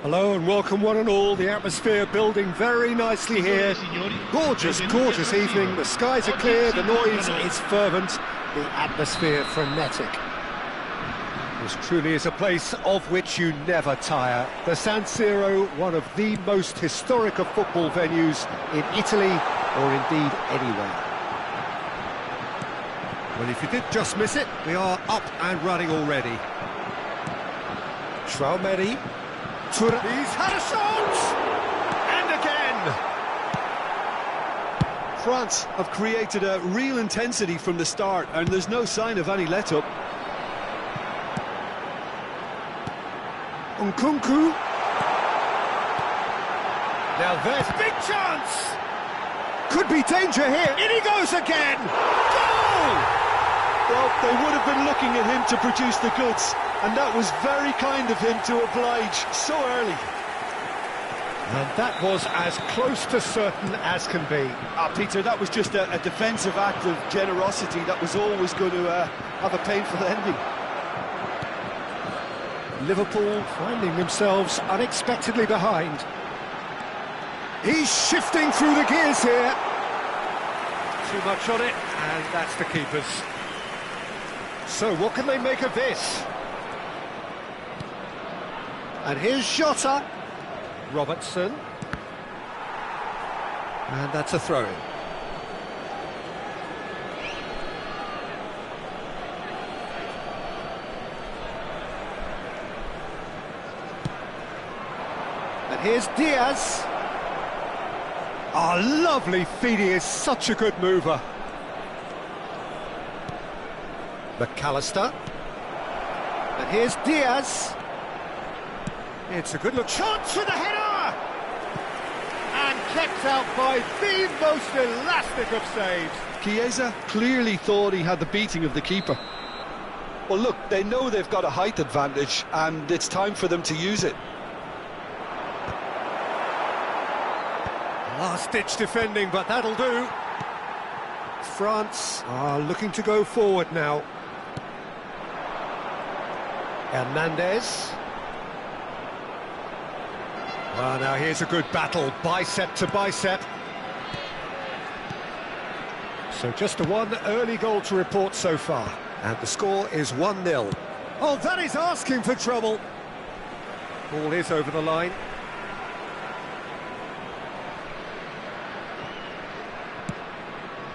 Hello and welcome one and all. The atmosphere building very nicely here. Gorgeous, gorgeous evening. The skies are clear, the noise is fervent, the atmosphere frenetic. This truly is a place of which you never tire. The San Siro, one of the most historic of football venues in Italy or indeed anywhere. Well, if you did just miss it, we are up and running already. Traumeri. He's had a shot! And again! France have created a real intensity from the start, and there's no sign of any let-up. Nkunku. Now there's big chance! Could be danger here. In he goes again! Goal! Well, they would have been looking at him to produce the goods, and that was very kind of him to oblige so early. And that was as close to certain as can be. Peter, that was just a defensive act of generosity that was always going to have a painful ending. Liverpool finding themselves unexpectedly behind. He's shifting through the gears here. Too much on it, and that's the keeper's. So what can they make of this? And here's Jota. Robertson. And that's a throw-in. And here's Diaz. Oh, lovely feed, he is such a good mover. McAllister. And here's Diaz. It's a good look. Chance for the header! And kept out by the most elastic of saves. Chiesa clearly thought he had the beating of the keeper. Well, look, they know they've got a height advantage, and it's time for them to use it. Last-ditch defending, but that'll do. France are looking to go forward now. Hernandez. Well, now here's a good battle, bicep to bicep. So just the one early goal to report so far, and the score is 1-0. Oh, that is asking for trouble. Ball is over the line.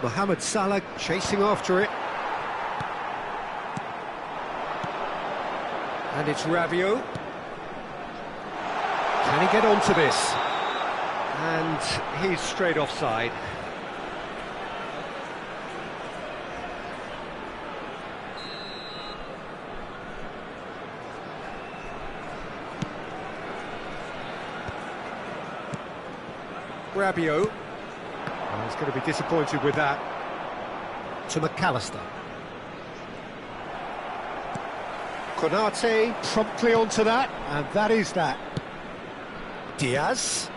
Mohamed Salah chasing after it. And it's Rabiot. Can he get onto this? And he's straight offside. Rabiot. Oh, he's going to be disappointed with that. To McAllister. Konate promptly onto that, and that is that. Diaz.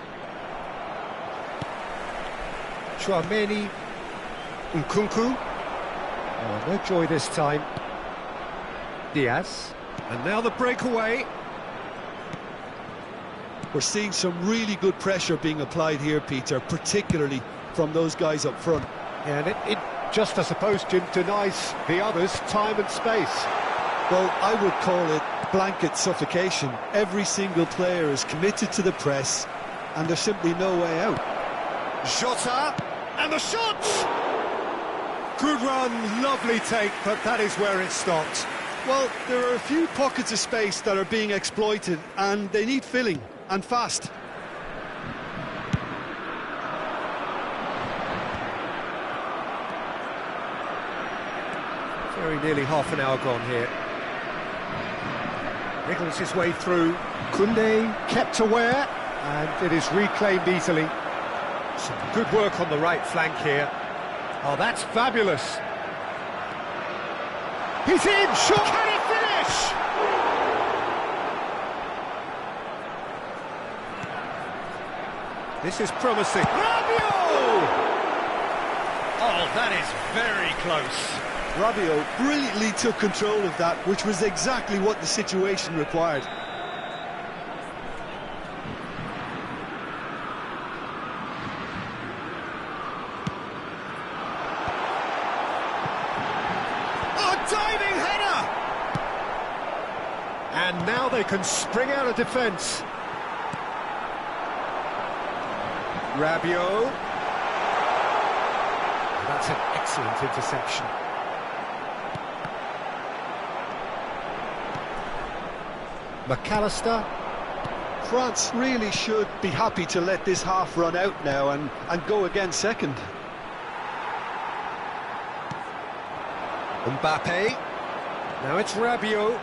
Traumeri. Nkunku. Oh, no joy this time. Diaz. And now the breakaway. We're seeing some really good pressure being applied here, Peter, particularly from those guys up front. Yeah, and it just, I suppose, Jim, denies the others time and space. Well, I would call it blanket suffocation. Every single player is committed to the press, and there's simply no way out. Jota, and the shot! Good run, lovely take, but that is where it stopped. Well, there are a few pockets of space that are being exploited, and they need filling, and fast. Very nearly half an hour gone here. Wriggles his way through. Koundé kept aware, and it is reclaimed easily. Some good work on the right flank here. Oh, that's fabulous. He's in, sure. Can he finish? This is promising. Rabiot! Oh, that is very close. Rabiot brilliantly took control of that, which was exactly what the situation required. And now they can spring out of defence. Rabiot. That's an excellent interception. McAllister. France really should be happy to let this half run out now and go again second. Mbappe. Now it's Rabiot.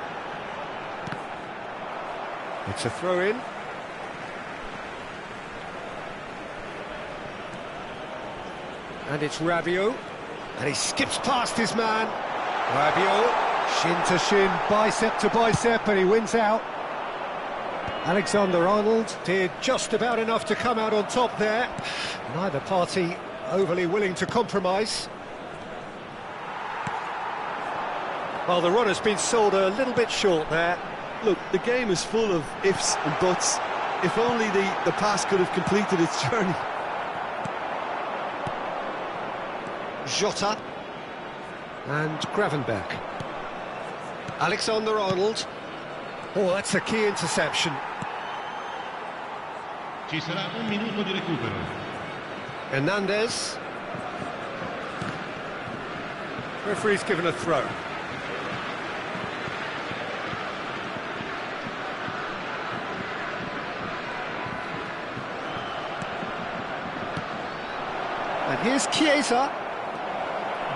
It's a throw-in. And it's Rabiot. And he skips past his man. Rabiot, shin to shin, bicep to bicep, and he wins out. Alexander-Arnold did just about enough to come out on top there. Neither party overly willing to compromise. Well, the run has been sold a little bit short there. Look, the game is full of ifs and buts. If only the pass could have completed its journey. Jota. And Gravenberch. Alexander-Arnold. Oh, that's a key interception. Ci sarà un minuto di recupero. Hernandez. Referee's given a throw. And here's Chiesa.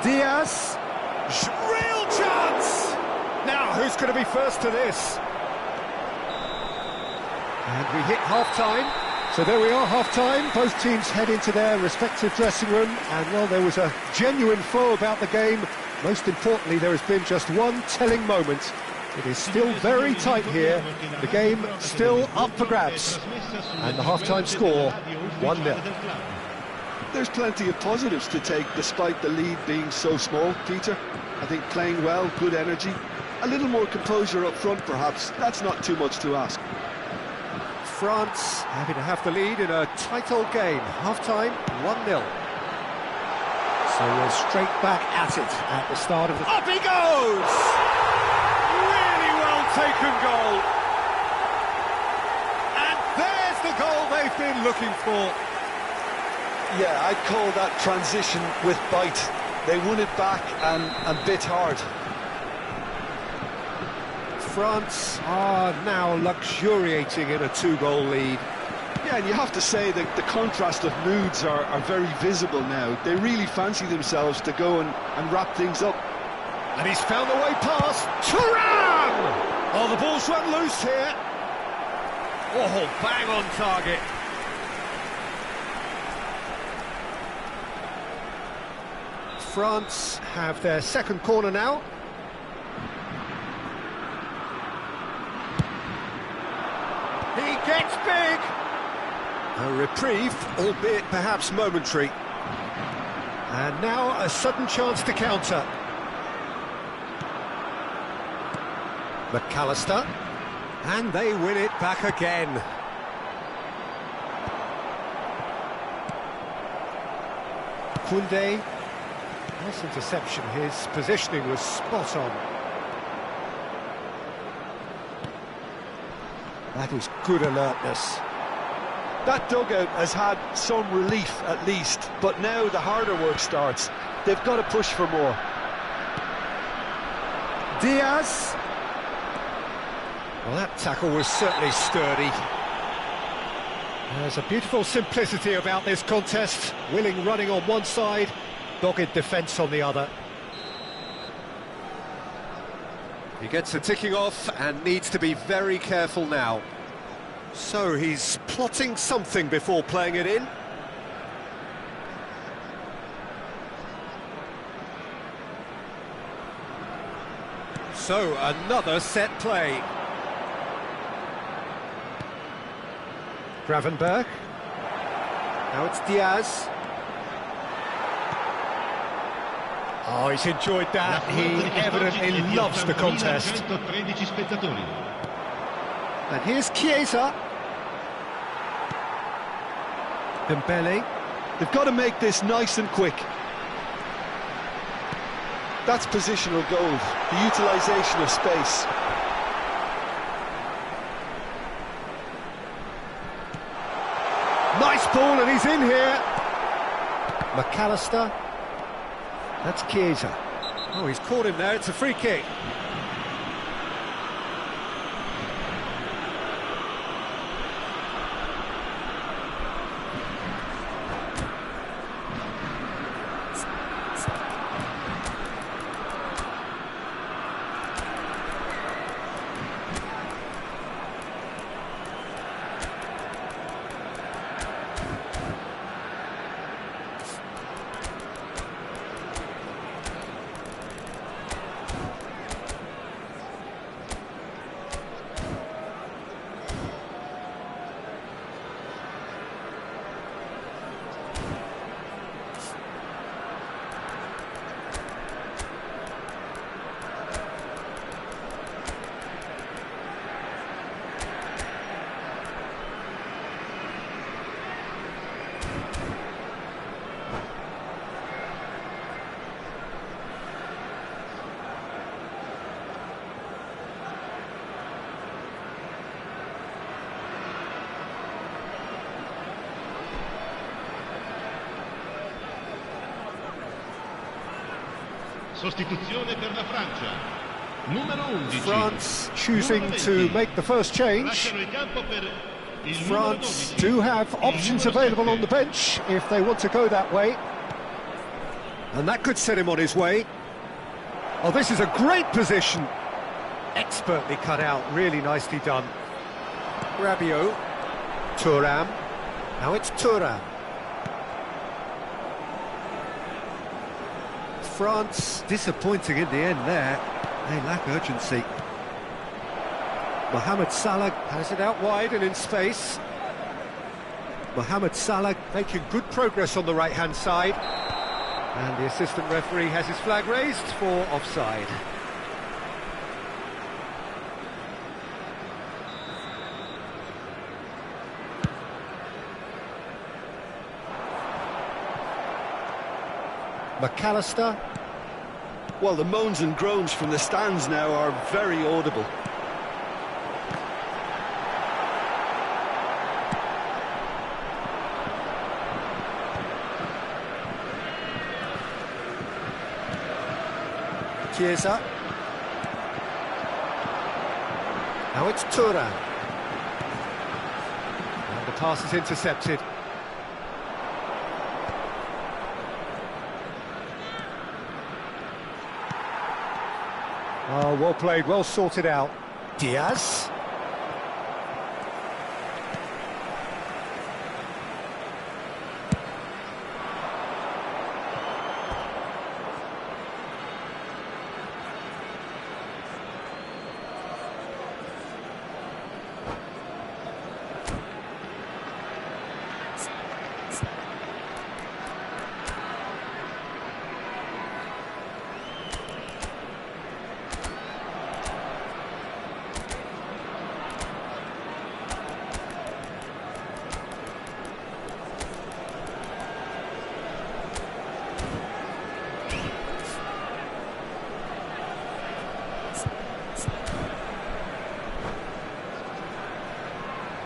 Diaz. Real chance! Now, who's going to be first to this? And we hit half-time. So there we are, half-time. Both teams head into their respective dressing room. And, well, there was a genuine flow about the game. Most importantly, there has been just one telling moment. It is still very tight here. The game still up for grabs. And the half-time score, 1-0. There's plenty of positives to take despite the lead being so small, Peter. I think playing well, good energy. A little more composure up front, perhaps. That's not too much to ask. France happy to have the lead in a tight old game. Half-time, 1-0. So we're straight back at it at the start of the... Up he goes! Really well taken goal. And there's the goal they've been looking for. Yeah, I'd call that transition with bite. They won it back and bit hard. France are now luxuriating in a two-goal lead. Yeah, and you have to say that the contrast of moods are very visible now. They really fancy themselves to go and wrap things up. And he's found the way past Thuram! Oh, the ball's run loose here. Oh, bang on target. France have their second corner now. He gets big! A reprieve, albeit perhaps momentary. And now a sudden chance to counter. McAllister. And they win it back again. Koundé. Nice interception, his positioning was spot on. That was good alertness. That dugout has had some relief at least, but now the harder work starts. They've got to push for more. Diaz. Well, that tackle was certainly sturdy. There's a beautiful simplicity about this contest. Willing running on one side, dogged defence on the other. He gets a ticking off and needs to be very careful now. So he's plotting something before playing it in. So another set play. Gravenberch. Now it's Diaz. Oh, he's enjoyed that. He evidently loves the contest. And here's Chiesa. Dembele. They've got to make this nice and quick. That's positional gold, the utilisation of space. Nice ball, and he's in here. McAllister. That's Chiesa. Oh, he's caught him there. It's a free kick. Sostituzione per la Francia. Numero 11. France choosing to make the first change. Lasciano il campo per il France numero 12. do have options available on the bench if they want to go that way. And that could set him on his way. Oh, this is a great position. Expertly cut out, really nicely done. Rabiot. Thuram. Now it's Thuram. France disappointing in the end there. They lack urgency. Mohamed Salah has it out wide and in space. Mohamed Salah making good progress on the right-hand side. And the assistant referee has his flag raised for offside. McAllister. Well, the moans and groans from the stands now are very audible. Chiesa. Now it's Thuram. And the pass is intercepted. Oh, well played, well sorted out. Diaz.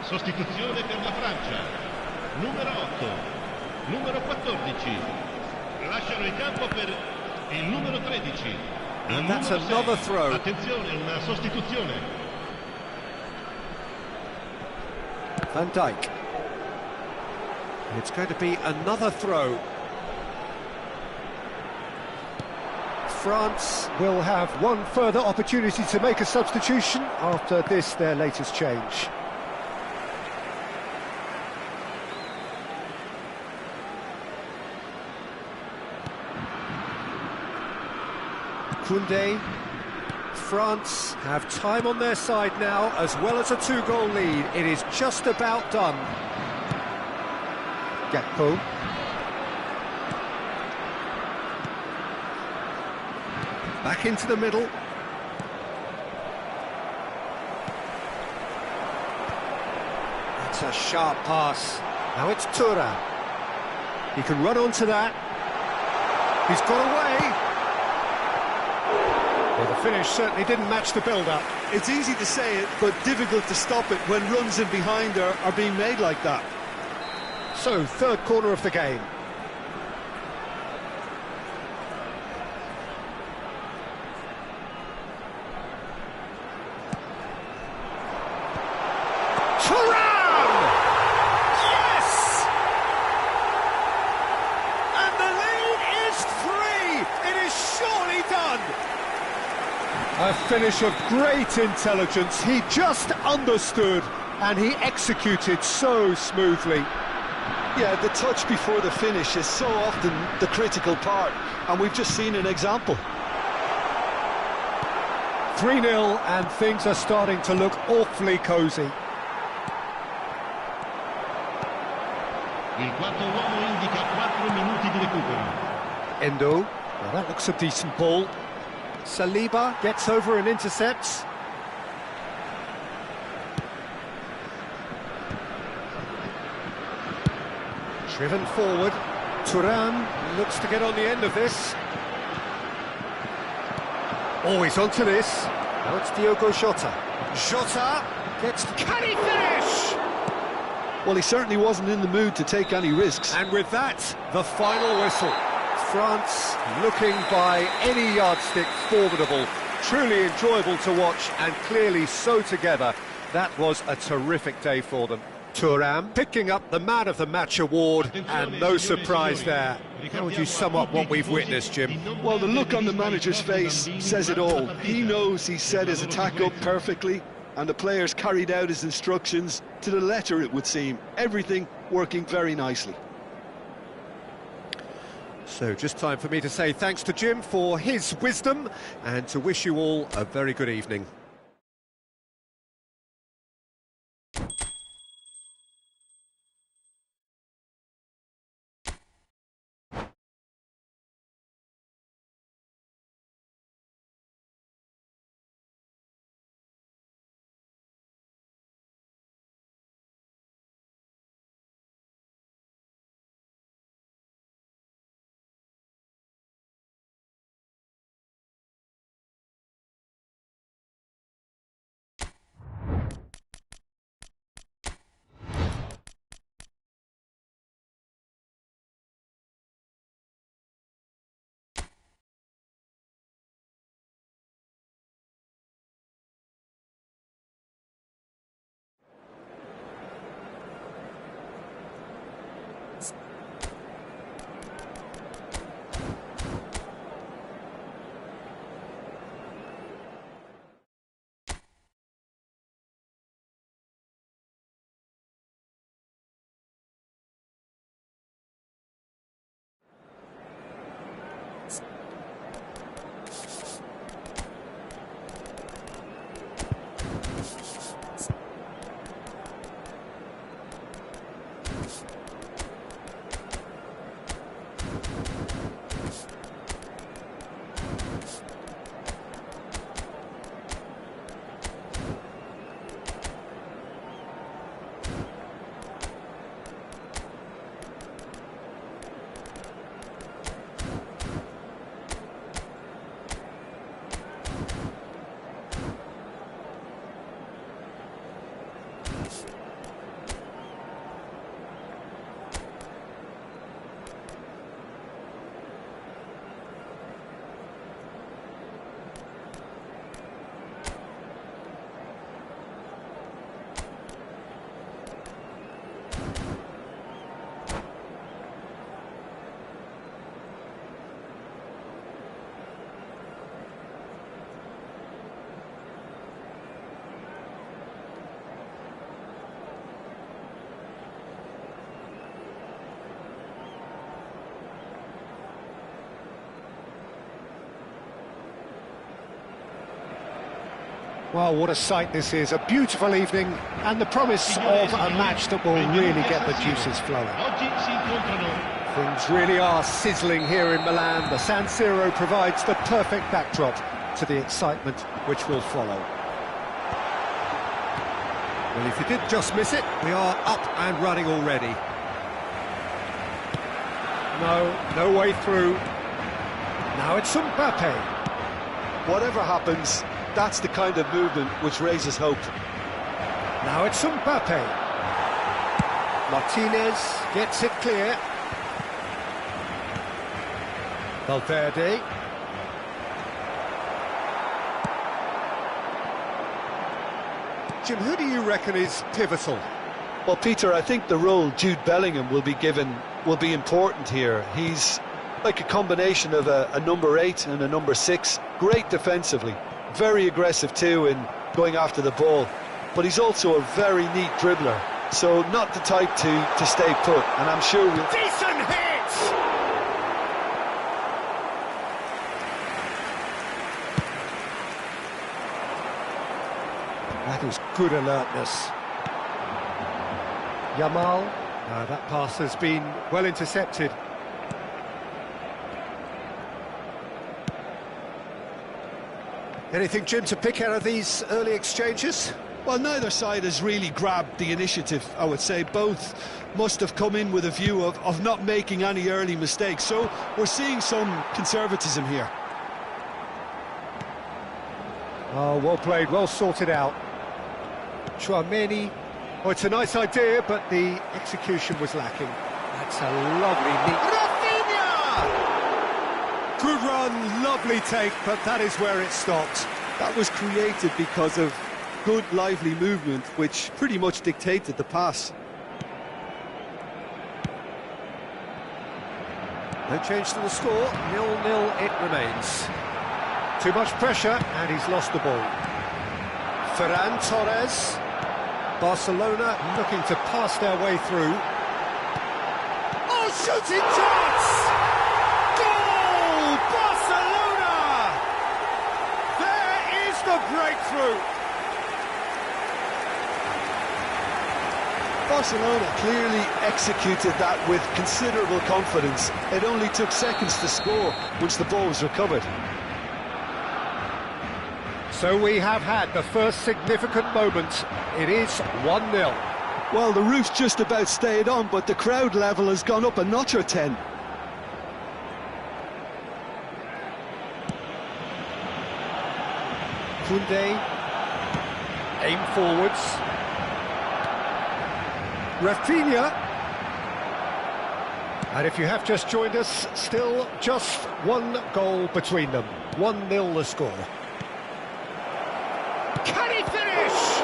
Sostituzione per la Francia. Numero 8. Numero 14. Lasciano il campo per il numero 13. And that's numero another 6. throw. Attenzione, una sostituzione. Van Dijk. It's going to be another throw. France will have one further opportunity to make a substitution after this, their latest change. Koundé. France have time on their side now, as well as a two-goal lead. It is just about done. Gakpo. Back into the middle. That's a sharp pass. Now it's Thuram. He can run onto that. He's got away. Well, the finish certainly didn't match the build-up. It's easy to say it, but difficult to stop it when runs in behind are being made like that. So, third corner of the game. Thuram! Yes! And the lead is 3! It is surely done! A finish of great intelligence. He just understood and he executed so smoothly. Yeah, the touch before the finish is so often the critical part, and we've just seen an example. 3-0 and things are starting to look awfully cosy. Il quarto uomo indica 4 minuti di recupero. Endo, well, that looks a decent ball. Saliba gets over and intercepts. Driven forward. Thuram looks to get on the end of this. Oh, he's onto this. Now it's Diogo Jota. Jota gets... Can he finish? Well, he certainly wasn't in the mood to take any risks. And with that, the final whistle. France looking by any yardstick formidable. Truly enjoyable to watch and clearly so together. That was a terrific day for them. Thuram picking up the Man of the Match award, and no surprise there. How would you sum up what we've witnessed, Jim? Well, the look on the manager's face says it all. He knows he set his attack up perfectly, and the players carried out his instructions to the letter, it would seem. Everything working very nicely. So just time for me to say thanks to Jim for his wisdom, and to wish you all a very good evening. Well, what a sight this is. A beautiful evening and the promise of a match that will really get the juices flowing. Things really are sizzling here in Milan. The San Siro provides the perfect backdrop to the excitement which will follow. Well, if you did just miss it, we are up and running already. No way through. Now it's Mbappe. Whatever happens, that's the kind of movement which raises hope. Now it's Mbappe. Martinez gets it clear. Valverde. Jim, who do you reckon is pivotal? Well, Peter, I think the role Jude Bellingham will be given will be important here. He's like a combination of a number 8 and a number 6. Great defensively, very aggressive too in going after the ball. But he's also a very neat dribbler, so not the type to stay put, and I'm sure we'll... Decent hit! That is good alertness. Yamal, that pass has been well intercepted. Anything, Jim, to pick out of these early exchanges? Well, neither side has really grabbed the initiative, I would say. Both must have come in with a view of not making any early mistakes, so we're seeing some conservatism here. Oh, well played, well sorted out. Chouameni. Oh, it's a nice idea, but the execution was lacking. That's a lovely neat... Rafinha! Good run, lovely take, but that is where it stopped. That was created because of good, lively movement, which pretty much dictated the pass. No change to the score, 0-0 it remains. Too much pressure, and he's lost the ball. Ferran Torres. Barcelona looking to pass their way through. Oh, shooting chance! Goal! Barcelona! There is the breakthrough! Barcelona clearly executed that with considerable confidence. It only took seconds to score once the ball was recovered. So we have had the first significant moment. It is 1-0. Well, the roof's just about stayed on, but the crowd level has gone up a notch or 10. Koundé, aim forwards. Rafinha. And if you have just joined us, still just one goal between them. 1-0 the score. Can he finish?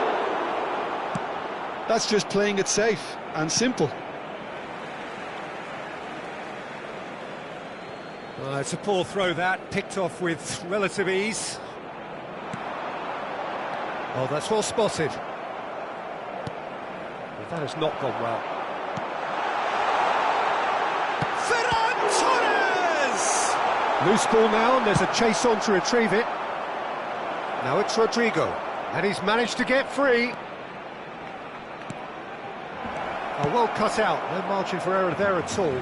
That's just playing it safe and simple. It's a poor throw that, picked off with relative ease. Oh, that's well spotted. But that has not gone well. Ferran Torres! Loose ball now, and there's a chase on to retrieve it. Now it's Rodrigo, and he's managed to get free. Oh, well cut out, no margin for error there at all.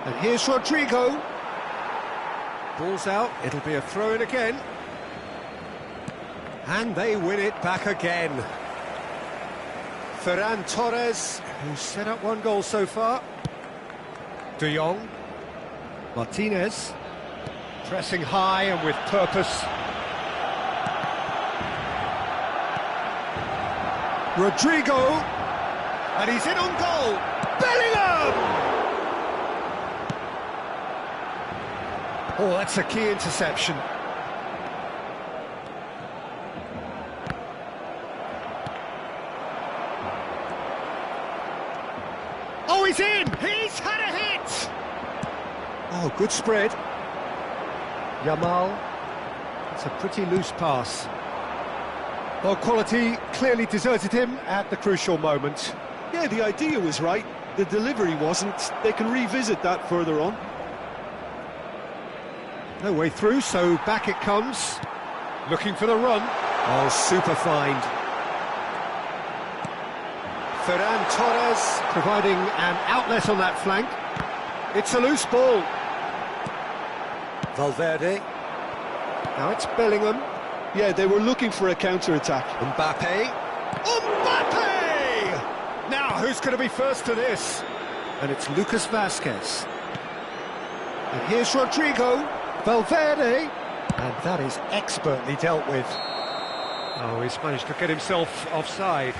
And here's Rodrigo. Ball's out, it'll be a throw-in again. And they win it back again. Ferran Torres, who's set up one goal so far. De Jong, Martinez, pressing high and with purpose. Rodrigo, and he's in on goal. Bellingham! Oh, that's a key interception. Oh, he's in! He's had a hit! Oh, good spread. Yamal. It's a pretty loose pass. Well, quality clearly deserted him at the crucial moment. Yeah, the idea was right. The delivery wasn't. They can revisit that further on. No way through, so back it comes. Looking for the run. Oh, super find. Ferran Torres providing an outlet on that flank. It's a loose ball. Valverde. Now it's Bellingham. Yeah, they were looking for a counter-attack. Mbappe. Mbappe! Now, who's going to be first to this? And it's Lucas Vazquez. And here's Rodrigo. Valverde. And that is expertly dealt with. Oh, he's managed to get himself offside.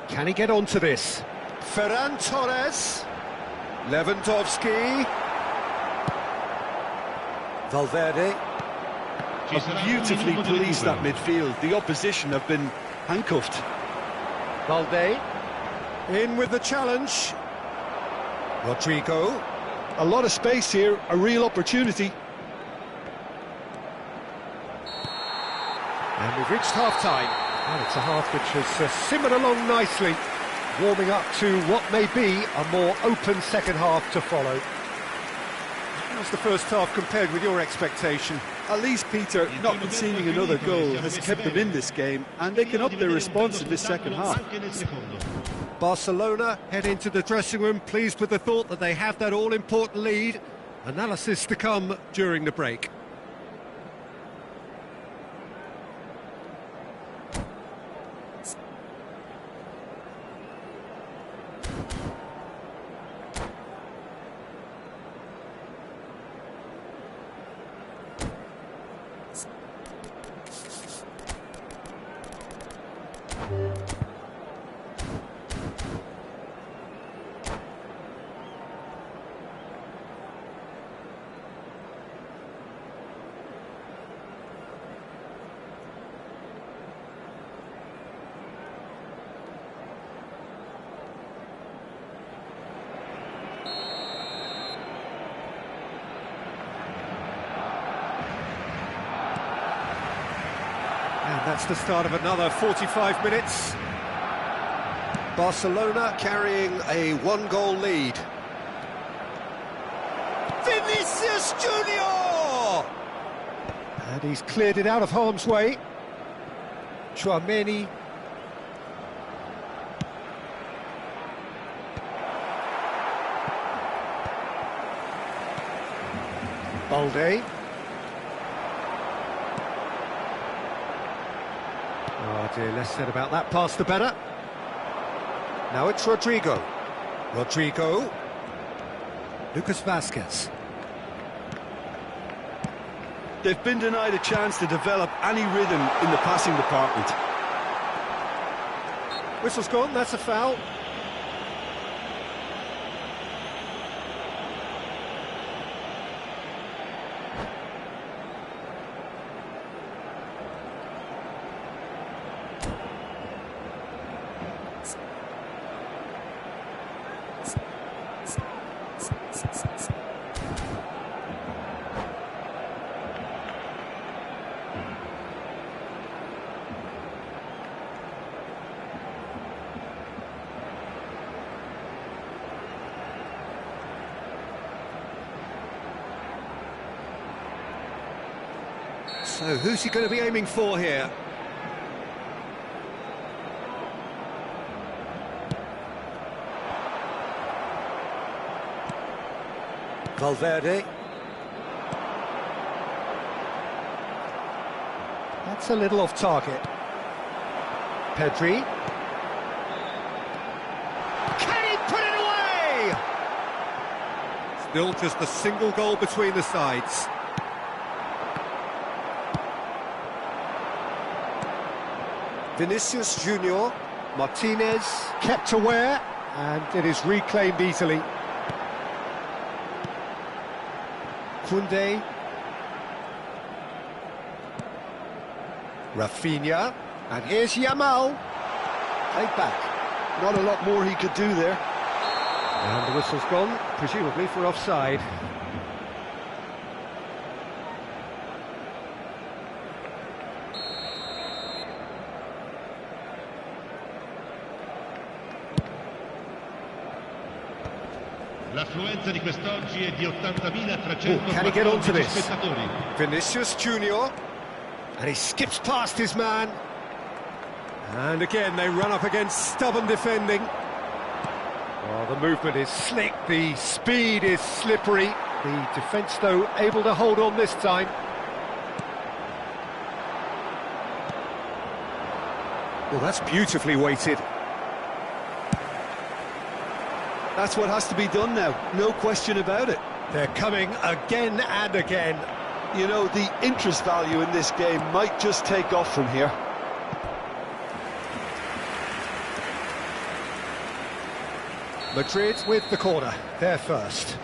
Can he get onto this? Ferran Torres. Lewandowski. Valverde. Beautifully policed that midfield. The opposition have been handcuffed. Valde. In with the challenge. Rodrigo. A lot of space here, a real opportunity. And we've reached half-time. And it's a half which has simmered along nicely, warming up to what may be a more open second half to follow. How's the first half compared with your expectation? At least, Peter, not conceding another goal has kept them in this game, and they can up their response in this second half. Barcelona head into the dressing room pleased with the thought that they have that all-important lead. Analysis to come during the break. And that's the start of another 45 minutes. Barcelona carrying a one-goal lead. Vinicius Junior! And he's cleared it out of harm's way. Chouameni. Balde. Oh dear, less said about that pass the better. Now it's Rodrigo. Rodrigo. Lucas Vasquez. They've been denied a chance to develop any rhythm in the passing department. Whistle's gone, that's a foul. So who's he going to be aiming for here? Valverde. That's a little off target. Pedri. Can he put it away? Still just a single goal between the sides. Vinicius Junior, Martinez kept aware, and it is reclaimed easily. Koundé, Rafinha, and here's Yamal. Played back. Not a lot more he could do there. And the whistle's gone, presumably for offside. L'affluenza di quest'oggi è di 80.314 can he get onto this? spettatori. Vinicius Junior, and he skips past his man. And again, they run up against stubborn defending. Well, the movement is slick, the speed is slippery. The defence, though, able to hold on this time. Well, that's beautifully weighted. That's what has to be done now, no question about it. They're coming again and again. You know, the interest value in this game might just take off from here. Madrid with the corner, they're first.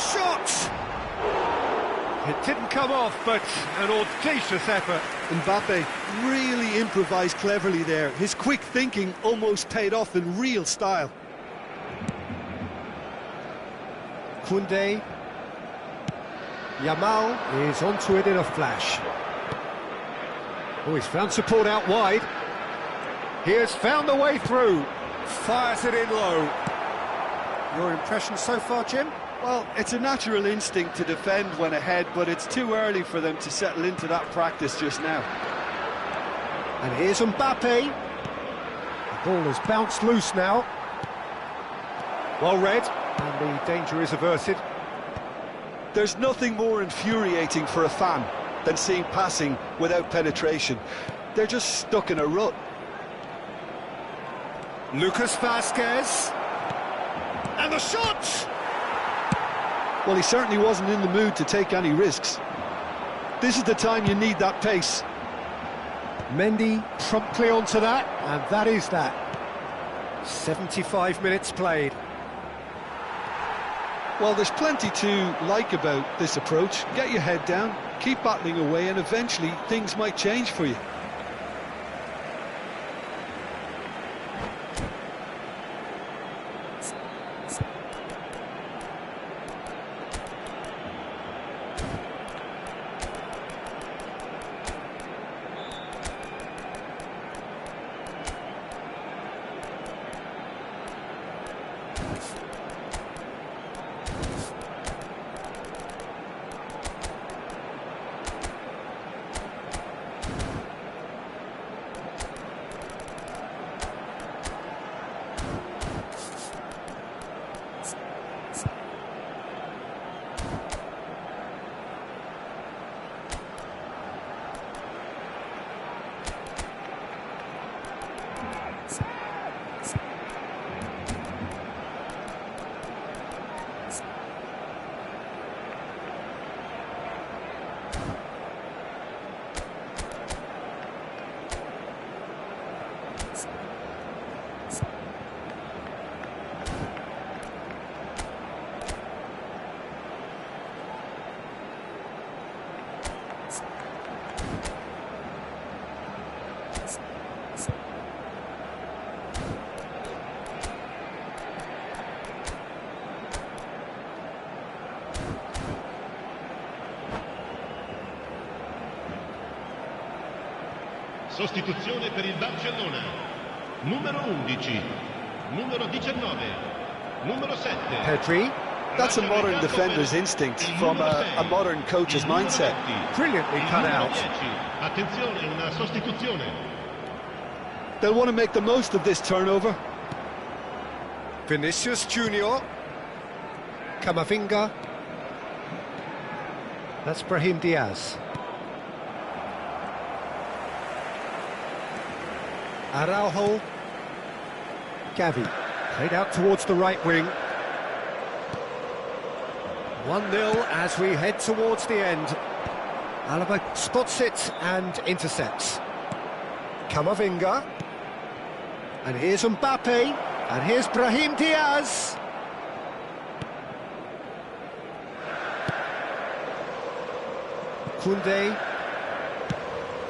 Shot! It didn't come off, but an audacious effort. Mbappe really improvised cleverly there. His quick thinking almost paid off in real style. Koundé. Yamal is onto it in a flash. Oh, he's found support out wide. He has found the way through. Fires it in low. Your impression so far, Jim? Well, it's a natural instinct to defend when ahead, but it's too early for them to settle into that practice just now. And here's Mbappe. The ball has bounced loose now. Well read, and the danger is averted. There's nothing more infuriating for a fan than seeing passing without penetration. They're just stuck in a rut. Lucas Vazquez. And the shot! Well, he certainly wasn't in the mood to take any risks. This is the time you need that pace. Mendy promptly onto that, and that is that. 75 minutes played. Well, there's plenty to like about this approach. Get your head down, keep battling away, and eventually things might change for you. Sostituzione per il Barcellona. Numero 11, numero 19, numero 7. Pedri. That's a modern defender's instinct from a modern coach's mindset. Brilliantly cut out. Attenzione, una sostituzione. They'll want to make the most of this turnover. Vinicius Junior. Camavinga. That's Brahim Diaz. Araujo. Gavi. Played out towards the right wing. 1-0 as we head towards the end. Alaba spots it and intercepts. Camavinga. And here's Mbappe. And here's Brahim Diaz. Koundé.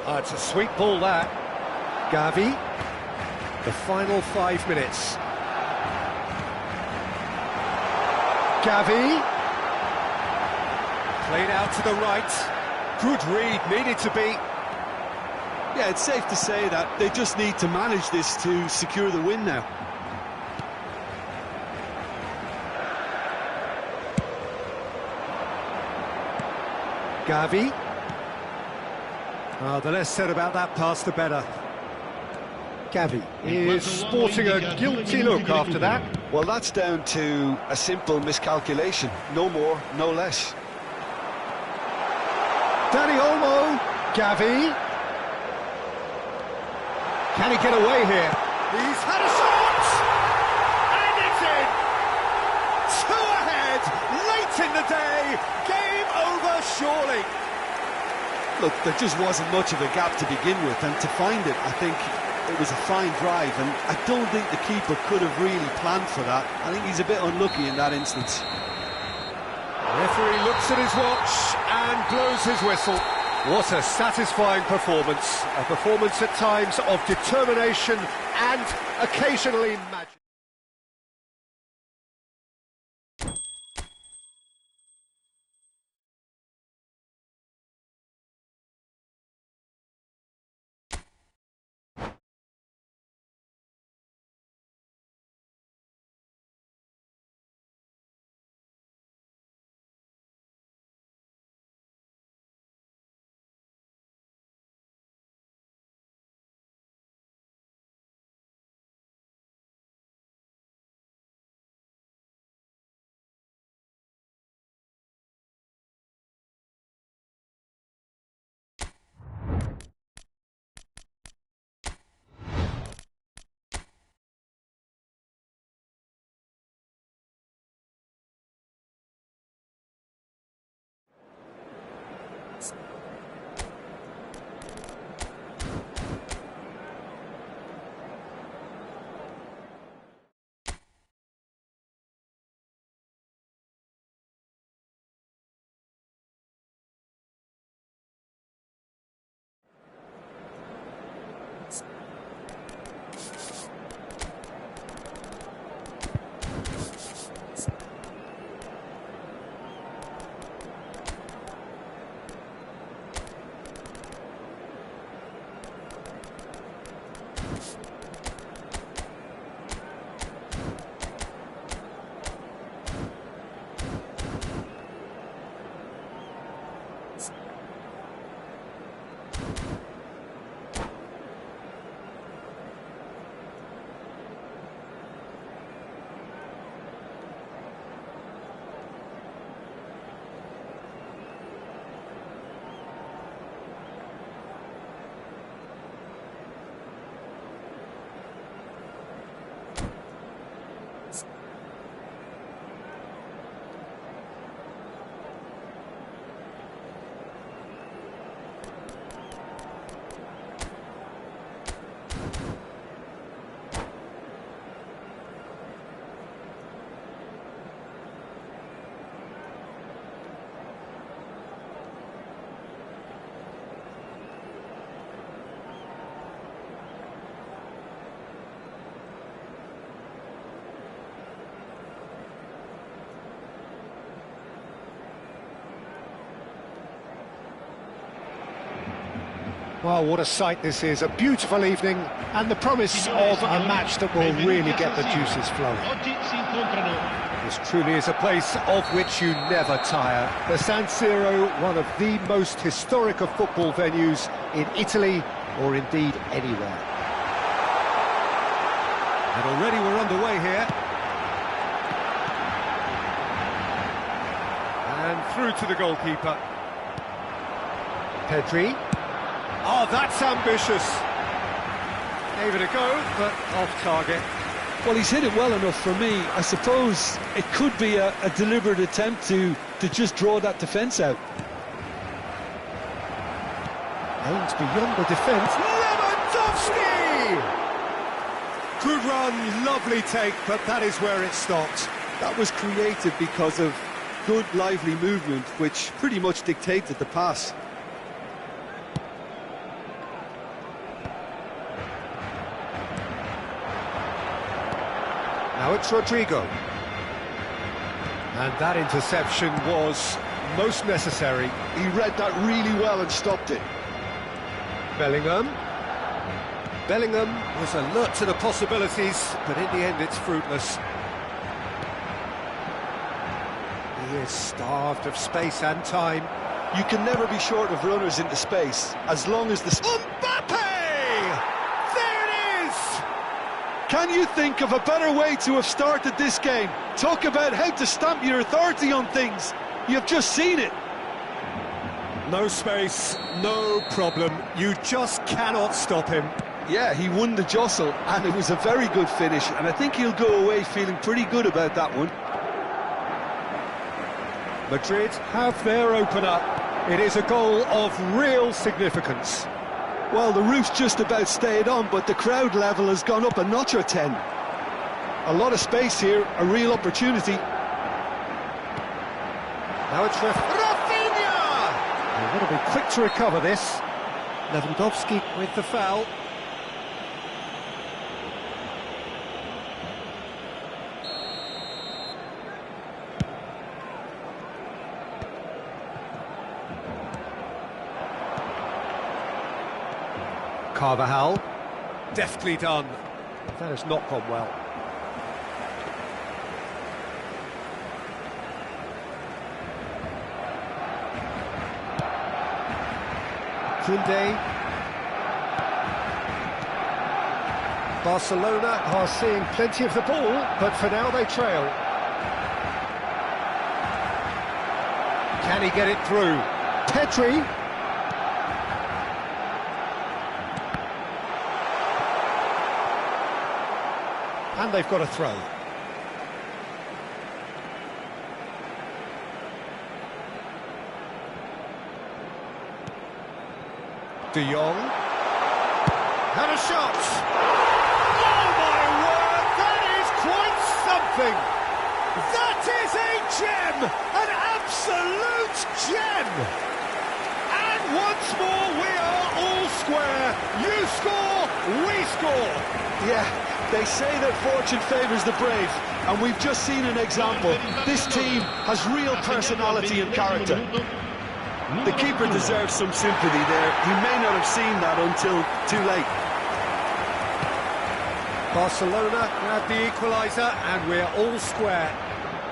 Oh, it's a sweet ball, that. Gavi. The final 5 minutes. Gavi. Played out to the right. Good read, needed to be. Yeah, it's safe to say that they just need to manage this to secure the win now. Gavi. The less said about that pass, the better. Gavi is sporting a guilty look after that. Well, that's down to a simple miscalculation. No more, no less. Danny Olmo. Gavi. Can he get away here? He's had a shot! And it's in! Two ahead, late in the day. Game over, surely. Look, there just wasn't much of a gap to begin with, and to find it, I think it was a fine drive, and I don't think the keeper could have really planned for that. I think he's a bit unlucky in that instance. The referee looks at his watch and blows his whistle. What a satisfying performance. A performance at times of determination and occasionally magic. Well, what a sight this is. A beautiful evening and the promise of a match that will really get the juices flowing. This truly is a place of which you never tire. The San Siro, one of the most historic of football venues in Italy or indeed anywhere. And already we're underway here. And through to the goalkeeper. Pedri. Oh, that's ambitious. Gave it a go, but off target. Well, he's hit it well enough for me. I suppose it could be a deliberate attempt to just draw that defence out. Aims beyond the defence. Lewandowski! Good run, lovely take, but that is where it stopped. That was created because of good, lively movement, which pretty much dictated the pass. Now it's Rodrigo. And that interception was most necessary. He read that really well and stopped it. Bellingham. Bellingham was alert to the possibilities, but in the end it's fruitless. He is starved of space and time. You can never be short of runners into space, as long as the... Mbappe! There it is! Can you think of a better way to have started this game? Talk about how to stamp your authority on things. You've just seen it. No space, no problem. You just cannot stop him. Yeah, he won the jostle, and it was a very good finish, and I think he'll go away feeling pretty good about that one. Madrid have their opener. It is a goal of real significance. Well, the roof's just about stayed on, but the crowd level has gone up a notch or 10. A lot of space here, a real opportunity. Now it's Rafinha! They've got to be quick to recover this. Lewandowski with the foul. Carvajal, deftly done. That has not gone well. Koundé. Barcelona are seeing plenty of the ball, but for now they trail. Can he get it through? Pedri. And they've got a throw. De Jong. And a shot! Oh my word, that is quite something! That is a gem! An absolute gem! And once more we are all square. You score, we score! Yeah, they say that fortune favours the brave, and we've just seen an example. This team has real personality and character. The keeper deserves some sympathy there. He may not have seen that until too late. Barcelona grab the equaliser, and we're all square.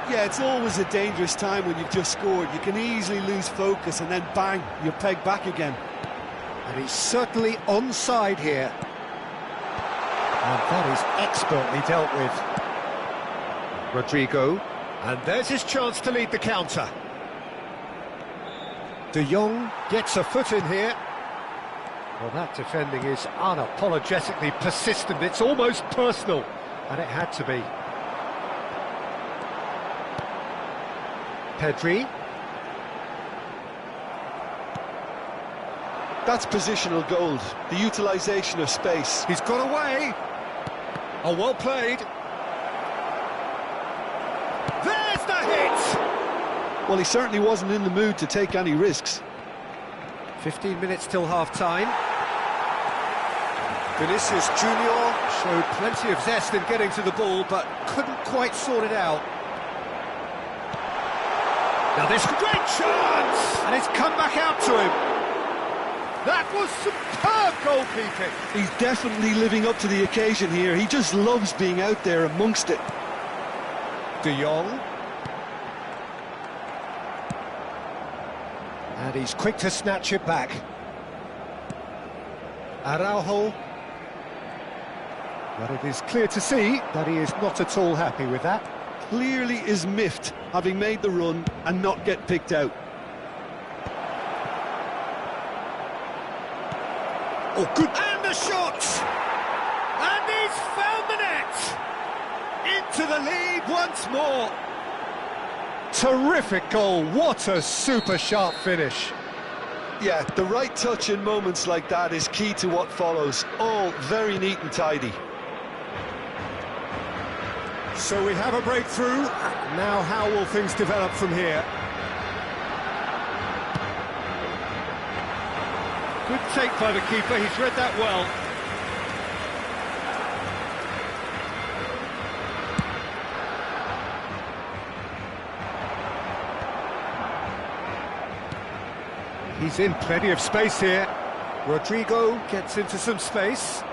Yeah, it's always a dangerous time when you've just scored. You can easily lose focus, and then bang, you're pegged back again. And he's certainly onside here. And that is expertly dealt with. Rodrigo. And there's his chance to lead the counter. De Jong gets a foot in here. Well, that defending is unapologetically persistent. It's almost personal. And it had to be. Pedri. That's positional gold, the utilisation of space. He's got away. Oh, well played. There's the hit! Well, he certainly wasn't in the mood to take any risks. 15 minutes till half-time. Vinicius Junior showed plenty of zest in getting to the ball, but couldn't quite sort it out. Now this great chance! And it's come back out to him. That was superb goalkeeping. He's definitely living up to the occasion here. He just loves being out there amongst it. De Jong. And he's quick to snatch it back. Araujo. But it is clear to see that he is not at all happy with that. Clearly is miffed, having made the run and not get picked out. Oh, good. And the shot! And he's found the net! Into the lead once more. Terrific goal. What a super sharp finish. Yeah, the right touch in moments like that is key to what follows. All very neat and tidy. So we have a breakthrough. Now how will things develop from here? Good take by the keeper, he's read that well. He's in plenty of space here. Rodrigo gets into some space.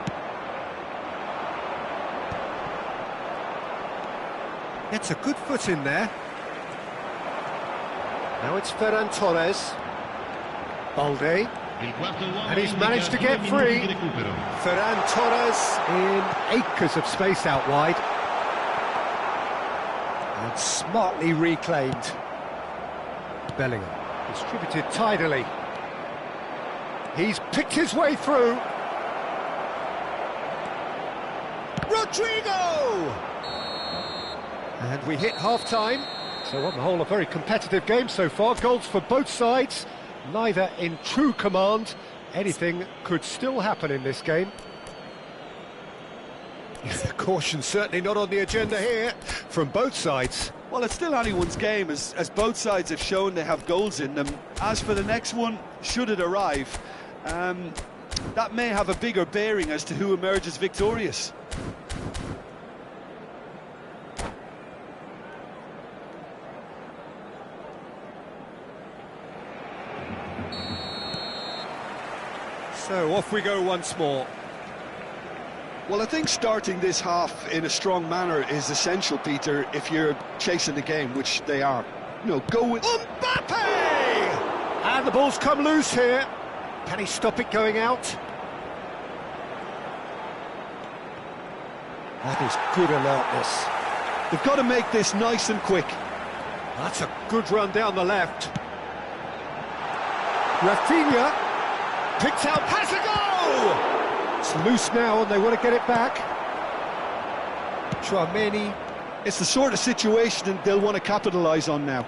Gets a good foot in there. Now it's Ferran Torres. Balde, Il quarto uomo and he's indica managed to 2 get minuti free. di recupero. Ferran Torres in acres of space out wide. And smartly reclaimed. Bellingham, distributed tidily. He's picked his way through. Rodrigo! And we hit half-time. So on the whole, a very competitive game so far. Goals for both sides, neither in true command. Anything could still happen in this game. Caution certainly not on the agenda here from both sides. Well, it's still anyone's game, as both sides have shown they have goals in them. As for the next one, should it arrive, that may have a bigger bearing as to who emerges victorious. So off we go once more. Well, I think starting this half in a strong manner is essential, Peter, if you're chasing the game, which they are. You know, go with... Mbappe! And the ball's come loose here. Can he stop it going out? That is good alertness. They've got to make this nice and quick. That's a good run down the left. Rafinha picked out, has a goal! It's loose now and they want to get it back. Chouameni. It's the sort of situation they'll want to capitalise on now.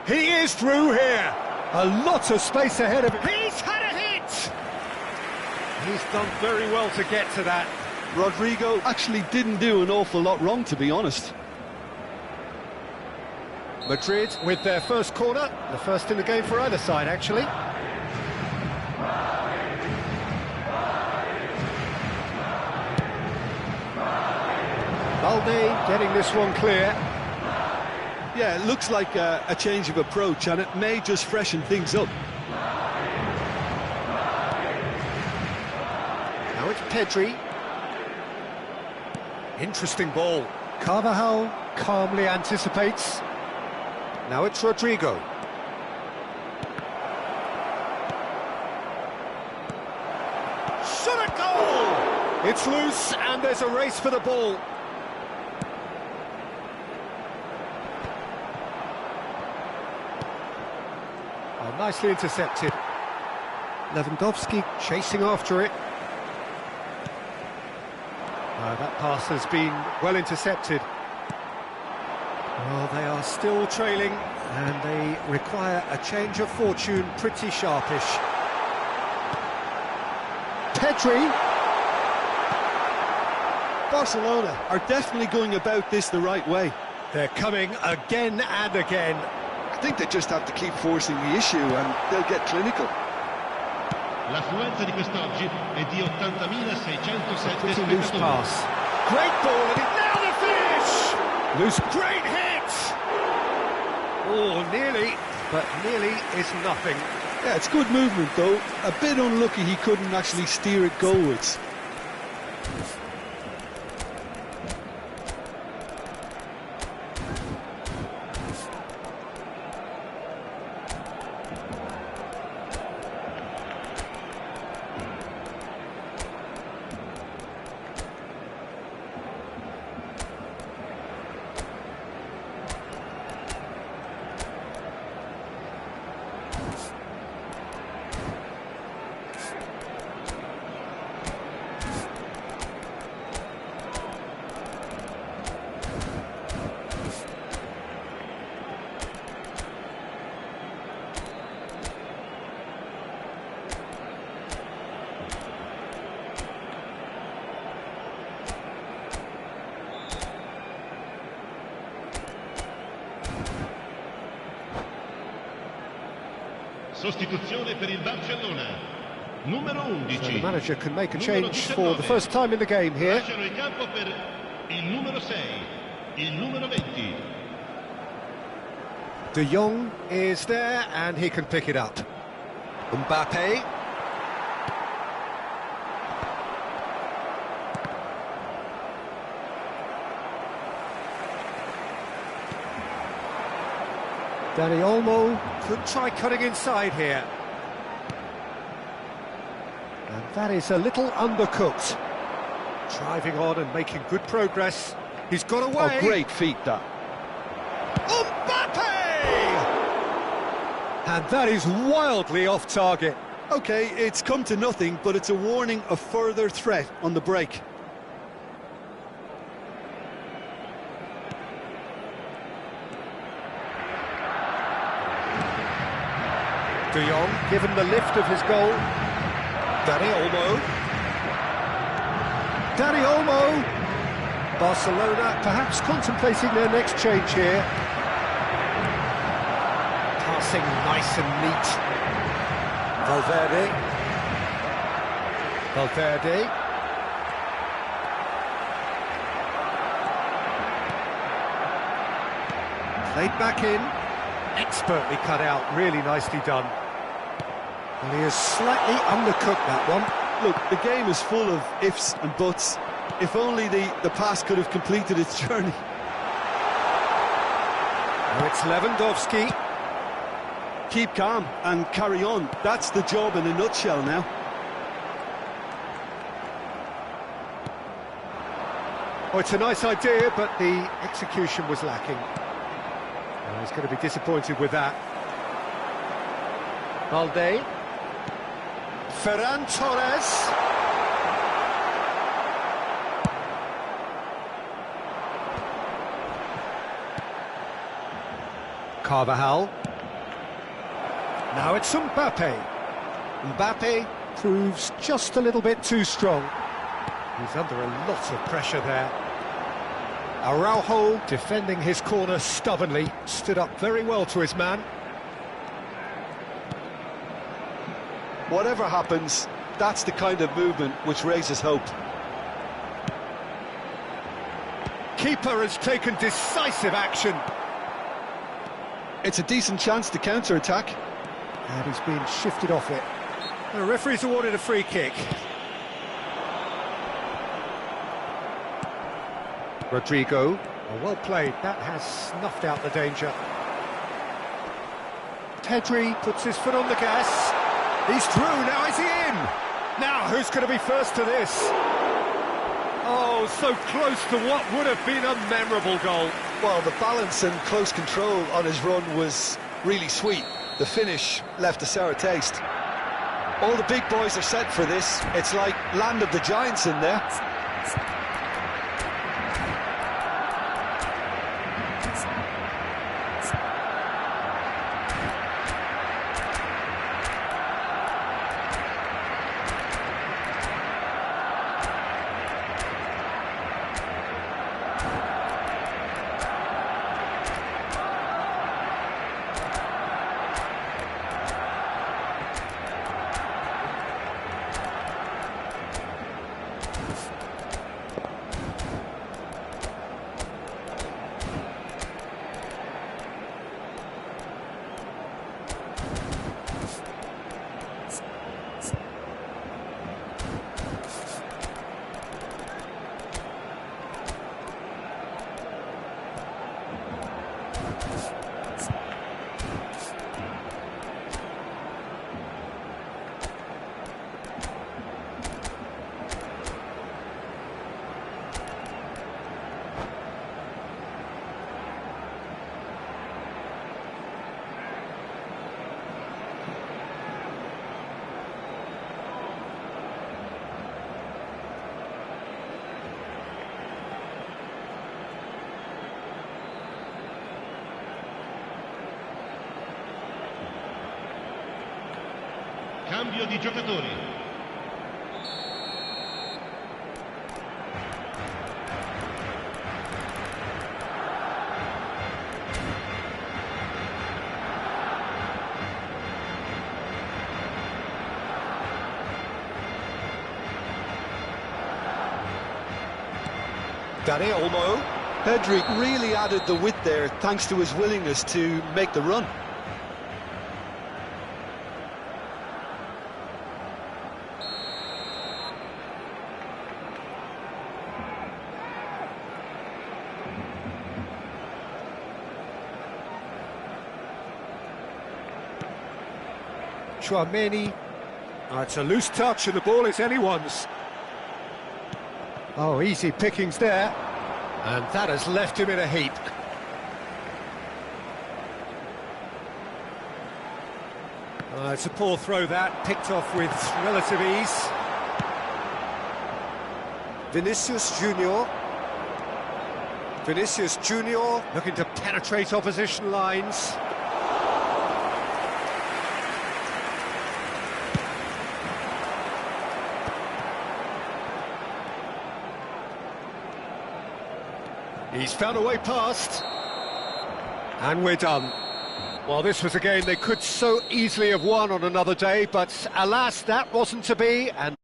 He is through here. A lot of space ahead of him. He's had a hit! He's done very well to get to that. Rodrigo actually didn't do an awful lot wrong, to be honest. Madrid with their first corner, the first in the game for either side, actually. Balde getting this one clear. Yeah, it looks like a change of approach, and it may just freshen things up. Now it's Pedri. Interesting ball. Carvajal calmly anticipates. Now it's Rodrigo. Shot a goal! It's loose and there's a race for the ball. Oh, nicely intercepted. Lewandowski chasing after it. That pass has been well intercepted. Well, they are still trailing, and they require a change of fortune pretty sharpish. Pedri. Barcelona are definitely going about this the right way. They're coming again and again. I think they just have to keep forcing the issue, and they'll get clinical. L'affluenza di quest'oggi è di 80.607 Pretty loose spettatori. pass. Great ball, and now the finish! Loose, great hit! Oh, nearly, but nearly is nothing. Yeah, it's good movement, though. A bit unlucky he couldn't actually steer it goalwards. Sostituzione per il Barcellona. Numero 11. So the manager can make a change for the first time in the game here. Lasciano il campo per il numero 6, il numero 20. De Jong is there and he can pick it up. Mbappe. Dani Olmo could try cutting inside here. And that is a little undercooked. Driving on and making good progress. He's got away. Oh, great feat, that. Mbappe! And that is wildly off target. OK, it's come to nothing, but it's a warning of further threat on the break. De Jong given the lift of his goal. Dani Olmo. Barcelona perhaps contemplating their next change here. Passing nice and neat. Valverde. Played back in. Expertly cut out, really nicely done. And he has slightly undercooked that one. Look, the game is full of ifs and buts. If only the pass could have completed its journey. Now it's Lewandowski. Keep calm and carry on. That's the job in a nutshell now. Oh, it's a nice idea, but the execution was lacking. Oh, he's going to be disappointed with that. Balde. Ferran Torres. Carvajal. Now it's Mbappe. Mbappe proves just a little bit too strong. He's under a lot of pressure there. Araujo defending his corner stubbornly, stood up very well to his man. Whatever happens, that's the kind of movement which raises hope. Keeper has taken decisive action. It's a decent chance to counter-attack. And he's been shifted off it. The referee's awarded a free kick. Rodrigo. Oh, well played. That has snuffed out the danger. Pedri puts his foot on the gas. He's through. Now is he in? Now who's going to be first to this? Oh, so close to what would have been a memorable goal. Well, the balance and close control on his run was really sweet. The finish left a sour taste. All the big boys are set for this. It's like Land of the Giants in there. Cambio di giocatori. Dani Olmo. Pedri really added the width there thanks to his willingness to make the run. Chouameni Oh, it's a loose touch and the ball is anyone's. Oh, easy pickings there. And that has left him in a heap. It's a poor throw that, picked off with relative ease. Vinicius Junior. Vinicius Junior looking to penetrate opposition lines. He's found a way past. And we're done. Well, this was a game they could so easily have won on another day, but alas, that wasn't to be, and